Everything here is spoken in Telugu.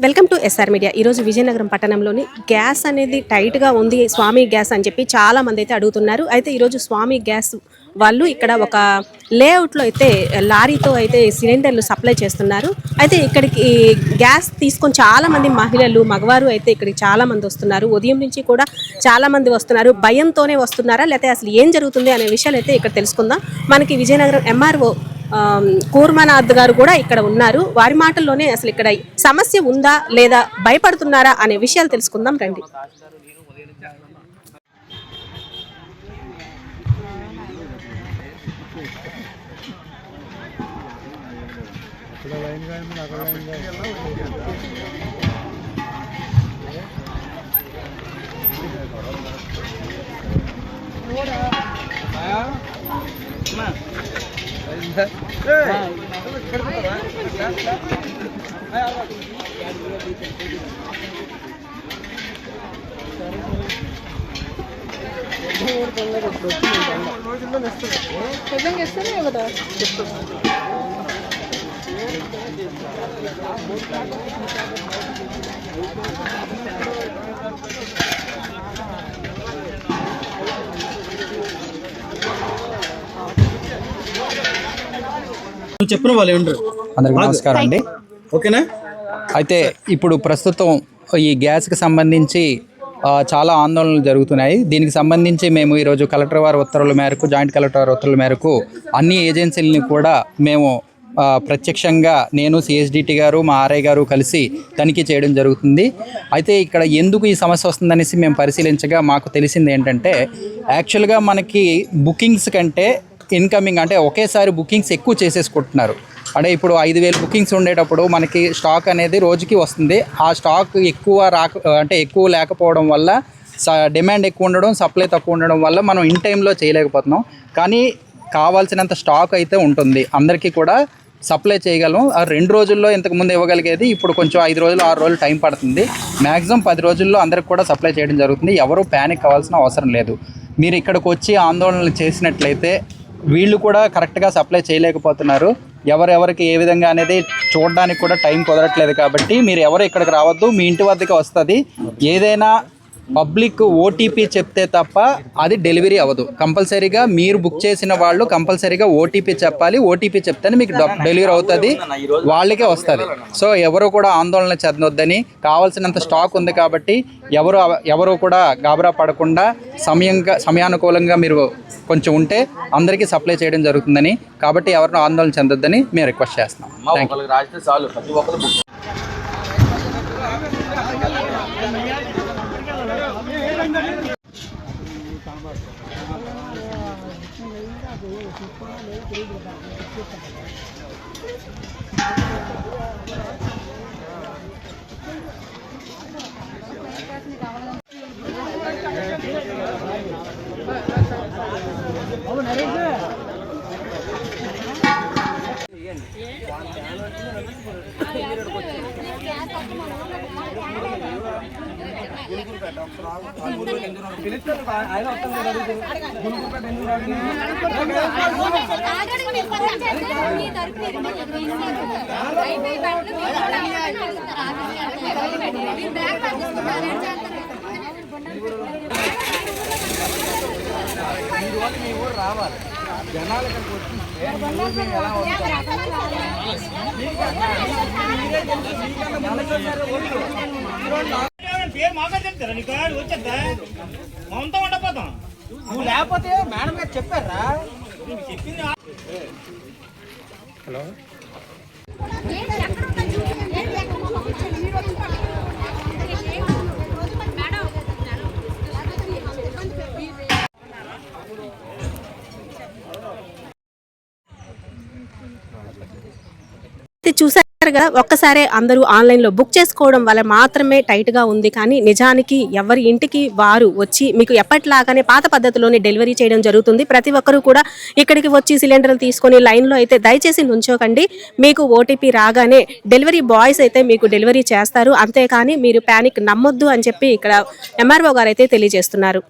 Welcome to SR media. ఈరోజు విజయనగరం పట్టణంలోని గ్యాస్ అనేది టైట్గా ఉంది, స్వామి గ్యాస్ అని చెప్పి చాలా మంది అయితే అడుగుతున్నారు. అయితే ఈరోజు స్వామి గ్యాస్ వాళ్ళు ఇక్కడ ఒక లేఅవుట్లో అయితే లారీతో అయితే సిలిండర్లు సప్లై చేస్తున్నారు. అయితే ఇక్కడికి గ్యాస్ తీసుకొని చాలామంది మహిళలు, మగవారు అయితే ఇక్కడికి చాలామంది వస్తున్నారు. ఉదయం నుంచి కూడా చాలామంది వస్తున్నారు. భయంతోనే వస్తున్నారా లేకపోతే అసలు ఏం జరుగుతుంది అనే విషయాలు అయితే ఇక్కడ తెలుసుకుందాం. మనకి విజయనగరం ఎంఆర్ఓ కూర్మనాథ్ గారు కూడా ఇక్కడ ఉన్నారు. వారి మాటల్లోనే అసలు ఇక్కడ సమస్య ఉందా లేదా భయపడుతున్నారా అనే విషయాలు తెలుసుకుందాం రండి. చెప్పిన వాళ్ళు ఏమంటారు? అందరికి నమస్కారం అండి. ఓకేనా? అయితే ఇప్పుడు ప్రస్తుతం ఈ గ్యాస్కి సంబంధించి చాలా ఆందోళనలు జరుగుతున్నాయి. దీనికి సంబంధించి మేము ఈరోజు కలెక్టర్ వారి ఉత్తర్వుల మేరకు, జాయింట్ కలెక్టర్ వారి ఉత్తర్వుల మేరకు అన్ని ఏజెన్సీలని కూడా మేము ప్రత్యక్షంగా నేను సిఎస్డిటి గారు, మా ఆర్ఐ గారు కలిసి తనిఖీ చేయడం జరుగుతుంది. అయితే ఇక్కడ ఎందుకు ఈ సమస్య వస్తుందనేసి మేము పరిశీలించగా మాకు తెలిసింది ఏంటంటే, యాక్చువల్గా మనకి బుకింగ్స్ కంటే ఇన్కమింగ్ అంటే ఒకేసారి బుకింగ్స్ ఎక్కువ చేసేసుకుంటున్నారు. అంటే ఇప్పుడు 5,000 బుకింగ్స్ ఉండేటప్పుడు మనకి స్టాక్ అనేది రోజుకి వస్తుంది. ఆ స్టాక్ ఎక్కువ లేకపోవడం వల్ల డిమాండ్ ఎక్కువ ఉండడం, సప్లై తక్కువ ఉండడం వల్ల మనం ఇన్ టైంలో చేయలేకపోతున్నాం. కానీ కావాల్సినంత స్టాక్ అయితే ఉంటుంది, అందరికీ కూడా సప్లై చేయగలం. 2 రోజుల్లో ఇంతకుముందు ఇవ్వగలిగేది ఇప్పుడు కొంచెం 5 రోజులు 6 రోజులు టైం పడుతుంది. మ్యాక్సిమం 10 రోజుల్లో అందరికి కూడా సప్లై చేయడం జరుగుతుంది. ఎవరు ప్యానిక్ అవ్వాల్సిన అవసరం లేదు. మీరు ఇక్కడికి వచ్చి ఆందోళనలు చేసినట్లయితే వీళ్ళు కూడా కరెక్ట్గా సప్లై చేయలేకపోతున్నారు. ఎవరెవరికి ఏ విధంగా అనేది చూడడానికి కూడా టైం కుదరట్లేదు. కాబట్టి మీరు ఎవరు ఇక్కడికి రావద్దు, మీ ఇంటి వద్దకు వస్తుంది. ఏదైనా పబ్లిక్ ఓటీపీ చెప్తే తప్ప అది డెలివరీ అవ్వదు. కంపల్సరీగా మీరు బుక్ చేసిన వాళ్ళు కంపల్సరీగా ఓటీపీ చెప్పాలి. ఓటీపీ చెప్తేనే మీకు డెలివరీ అవుతుంది, వాళ్ళకే వస్తుంది. సో ఎవరు కూడా ఆందోళన చెందొద్దని, కావాల్సినంత స్టాక్ ఉంది కాబట్టి ఎవరు కూడా గాబరా పడకుండా సమయానుకూలంగా మీరు కొంచెం ఉంటే అందరికీ సప్లై చేయడం జరుగుతుందని, కాబట్టి ఎవరినో ఆందోళన చెందొద్దని మేము రిక్వెస్ట్ చేస్తున్నాం. Thank you. రావాలి జనాలు ఇక్కడికి వస్తుంటే ఉండపోతాం. నువ్వు లేకపోతే మేడం గారు చెప్పారా? చెప్పింది. హలో, చూసారు కదా, ఒక్కసారే అందరూ ఆన్లైన్లో బుక్ చేసుకోవడం వల్ల మాత్రమే టైట్గా ఉంది. కానీ నిజానికి ఎవరి ఇంటికి వారు వచ్చి మీకు ఎప్పటిలాగానే పాత పద్ధతిలోనే డెలివరీ చేయడం జరుగుతుంది. ప్రతి ఒక్కరూ కూడా ఇక్కడికి వచ్చి సిలిండర్లు తీసుకొని లైన్లో అయితే దయచేసి నుంచోకండి. మీకు ఓటీపీ రాగానే డెలివరీ బాయ్స్ అయితే మీకు డెలివరీ చేస్తారు. అంతేకాని మీరు ప్యానిక్ నమ్మొద్దు అని చెప్పి ఇక్కడ ఎంఆర్ఓ గారు అయితే తెలియజేస్తున్నారు.